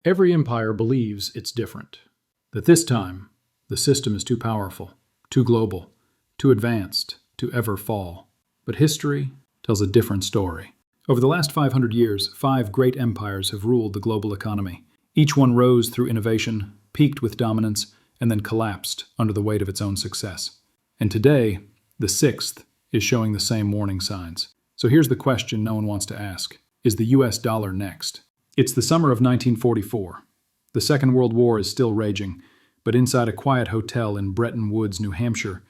Every empire believes it's different, that this time the system is too powerful, too global, too advanced to ever fall. But history tells a different story. Over the last 500 years, 5 great empires have ruled the global economy. Each one rose through innovation, peaked with dominance, and then collapsed under the weight of its own success. And today, the 6th is showing the same warning signs. So here's the question no one wants to ask. Is the US dollar next? It's the summer of 1944. The Second World War is still raging, but inside a quiet hotel in Bretton, New Hampshire,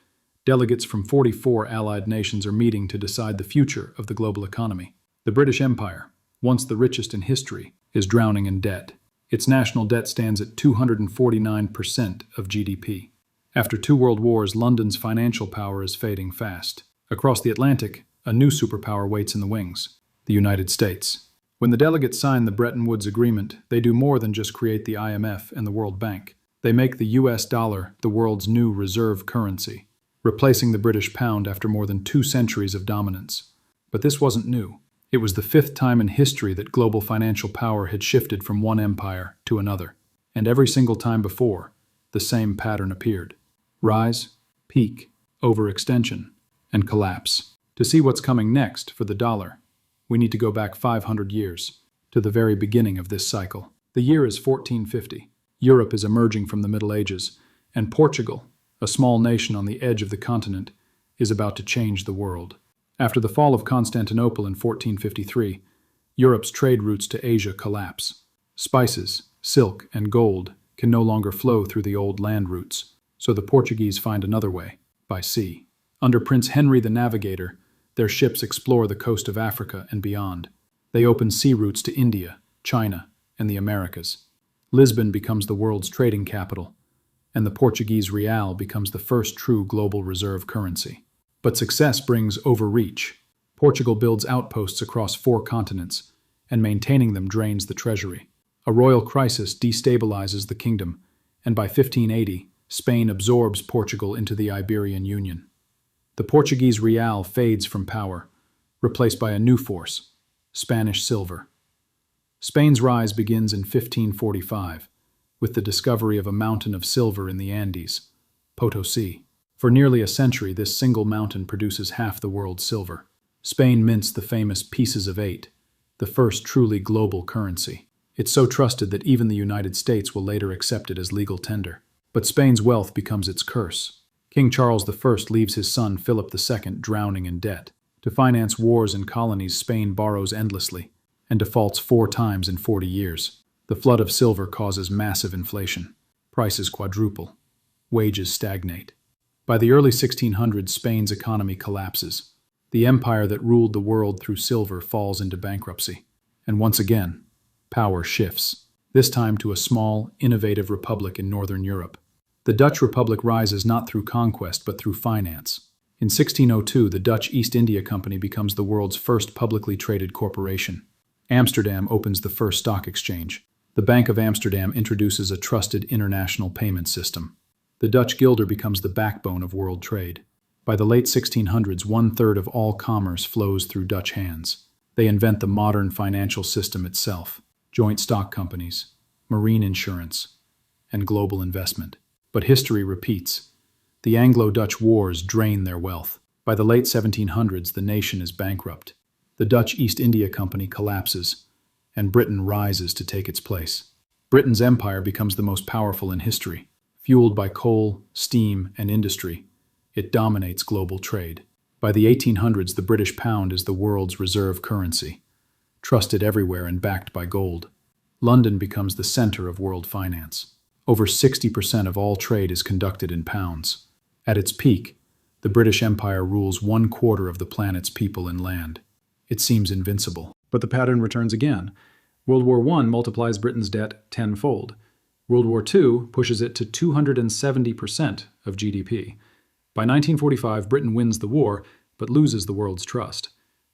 delegates from 44 allied nations are meeting to decide the future of the global economy. The British Empire, once the richest in history, is drowning in debt. Its national debt stands at 249% of GDP. After 2 world wars, London's financial power is fading fast. Across the Atlantic, a new superpower waits in the wings, the United States. When the delegates sign the Bretton Woods Agreement, they do more than just create the IMF and the World Bank. They make the US dollar the world's new reserve currency, replacing the British pound after more than 2 centuries of dominance. But this wasn't new. It was the 5th time in history that global financial power had shifted from one empire to another. And every single time before, the same pattern appeared. Rise, peak, overextension, and collapse. To see what's coming next for the dollar, we need to go back 500 years, to the very beginning of this cycle. The year is 1450. Europe is emerging from the Middle Ages, and Portugal, a small nation on the edge of the continent, is about to change the world. After the fall of Constantinople in 1453, Europe's trade routes to Asia collapse. Spices, silk, and gold can no longer flow through the old land routes, so the Portuguese find another way, by sea. Under Prince Henry the Navigator, their ships explore the coast of Africa and beyond. They open sea routes to India, China, and the Americas. Lisbon becomes the world's trading capital, and the Portuguese real becomes the first true global reserve currency. But success brings overreach. Portugal builds outposts across 4 continents, and maintaining them drains the treasury. A royal crisis destabilizes the kingdom, and by 1580, Spain absorbs Portugal into the Iberian Union. The Portuguese real fades from power, replaced by a new force, Spanish silver. Spain's rise begins in 1545, with the discovery of a mountain of silver in the Andes, Potosi. For nearly a century, this single mountain produces half the world's silver. Spain mints the famous pieces of 8, the first truly global currency. It's so trusted that even the United States will later accept it as legal tender. But Spain's wealth becomes its curse. King Charles I leaves his son Philip II drowning in debt. To finance wars and colonies, Spain borrows endlessly and defaults 4 times in 40 years. The flood of silver causes massive inflation. Prices quadruple. Wages stagnate. By the early 1600s, Spain's economy collapses. The empire that ruled the world through silver falls into bankruptcy. And once again, power shifts, this time to a small, innovative republic in northern Europe. The Dutch Republic rises not through conquest but through finance. In 1602, the Dutch East India Company becomes the world's first publicly traded corporation. Amsterdam opens the first stock exchange. The Bank of Amsterdam introduces a trusted international payment system. The Dutch guilder becomes the backbone of world trade. By the late 1600s, 1/3 of all commerce flows through Dutch hands. They invent the modern financial system itself, joint stock companies, marine insurance, and global investment. But history repeats. The Anglo-Dutch wars drain their wealth. By the late 1700s, the nation is bankrupt. The Dutch East India Company collapses, and Britain rises to take its place. Britain's empire becomes the most powerful in history. Fueled by coal, steam, and industry, it dominates global trade. By the 1800s, the British pound is the world's reserve currency, trusted everywhere and backed by gold. London becomes the center of world finance. Over 60% of all trade is conducted in pounds. At its peak, the British Empire rules 1/4 of the planet's people and land. It seems invincible. But the pattern returns again. World War I multiplies Britain's debt tenfold. World War II pushes it to 270% of GDP. By 1945, Britain wins the war, but loses the world's trust.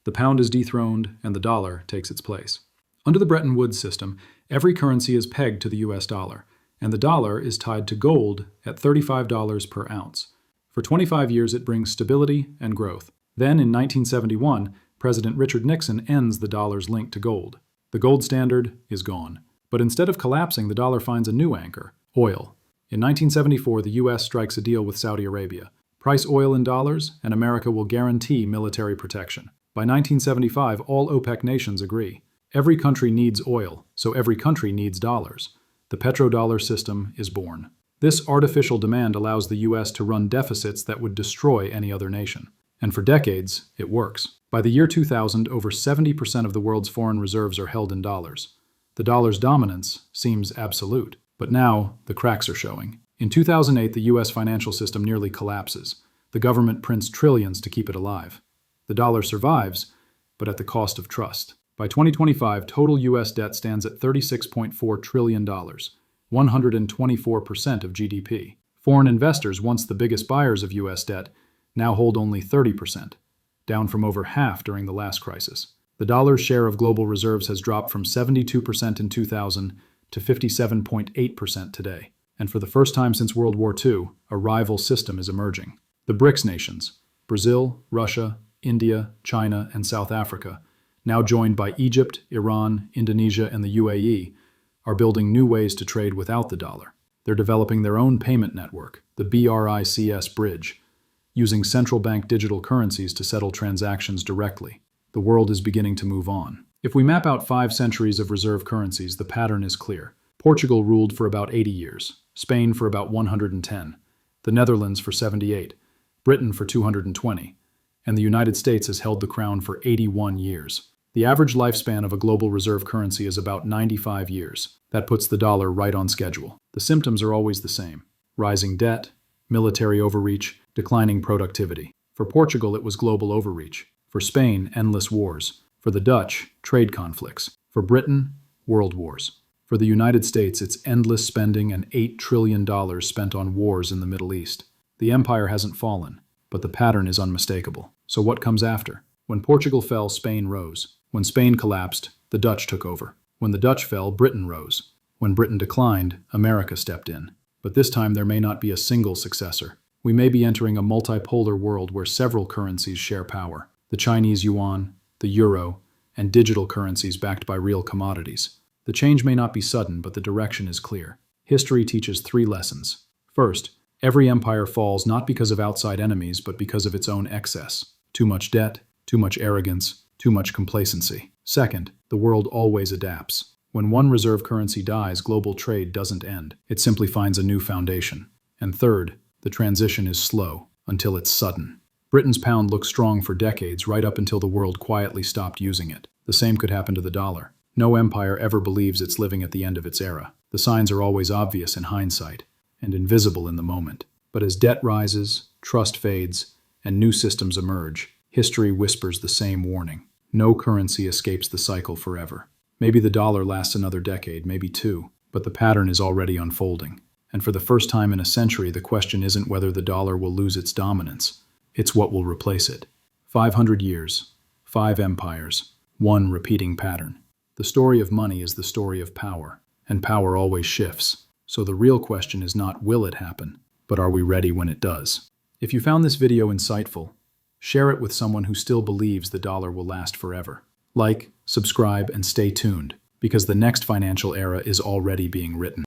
The pound is dethroned, and the dollar takes its place. Under the Bretton Woods system, every currency is pegged to the US dollar, and the dollar is tied to gold at $35 per ounce. For 25 years, it brings stability and growth. Then, in 1971, President Richard Nixon ends the dollar's link to gold. The gold standard is gone. But instead of collapsing, the dollar finds a new anchor: oil. In 1974, the U.S. strikes a deal with Saudi Arabia. Price oil in dollars, and America will guarantee military protection. By 1975, all OPEC nations agree. Every country needs oil, so every country needs dollars. The petrodollar system is born. This artificial demand allows the U.S. to run deficits that would destroy any other nation. And for decades, it works. By the year 2000, over 70% of the world's foreign reserves are held in dollars. The dollar's dominance seems absolute. But now, the cracks are showing. In 2008, the U.S. financial system nearly collapses. The government prints trillions to keep it alive. The dollar survives, but at the cost of trust. By 2025, total U.S. debt stands at $36.4 trillion, 124% of GDP. Foreign investors, once the biggest buyers of U.S. debt, now hold only 30%, down from over half during the last crisis. The dollar's share of global reserves has dropped from 72% in 2000 to 57.8% today. And for the first time since World War II, a rival system is emerging. The BRICS nations, Brazil, Russia, India, China, and South Africa, now joined by Egypt, Iran, Indonesia, and the UAE, are building new ways to trade without the dollar. They're developing their own payment network, the BRICS bridge, using central bank digital currencies to settle transactions directly. The world is beginning to move on. If we map out 5 centuries of reserve currencies, the pattern is clear. Portugal ruled for about 80 years, Spain for about 110, the Netherlands for 78, Britain for 220, and the United States has held the crown for 81 years. The average lifespan of a global reserve currency is about 95 years. That puts the dollar right on schedule. The symptoms are always the same: rising debt, military overreach, declining productivity. For Portugal, it was global overreach. For Spain, endless wars. For the Dutch, trade conflicts. For Britain, world wars. For the United States, it's endless spending and $8 trillion spent on wars in the Middle East. The empire hasn't fallen, but the pattern is unmistakable. So what comes after? When Portugal fell, Spain rose. When Spain collapsed, the Dutch took over. When the Dutch fell, Britain rose. When Britain declined, America stepped in. But this time there may not be a single successor. We may be entering a multipolar world where several currencies share power: the Chinese yuan, the euro, and digital currencies backed by real commodities. The change may not be sudden, but the direction is clear. History teaches 3 lessons. First, every empire falls not because of outside enemies, but because of its own excess. Too much debt, too much arrogance, too much complacency. Second, the world always adapts. When one reserve currency dies, global trade doesn't end. It simply finds a new foundation. And third, the transition is slow, until it's sudden. Britain's pound looked strong for decades, right up until the world quietly stopped using it. The same could happen to the dollar. No empire ever believes it's living at the end of its era. The signs are always obvious in hindsight, and invisible in the moment. But as debt rises, trust fades, and new systems emerge, history whispers the same warning. No currency escapes the cycle forever. Maybe the dollar lasts another decade, maybe 2, but the pattern is already unfolding. And for the first time in a century, the question isn't whether the dollar will lose its dominance. It's what will replace it. 500 years, 5 empires, 1 repeating pattern. The story of money is the story of power, and power always shifts. So the real question is not will it happen, but are we ready when it does? If you found this video insightful, share it with someone who still believes the dollar will last forever. Like, subscribe, and stay tuned, because the next financial era is already being written.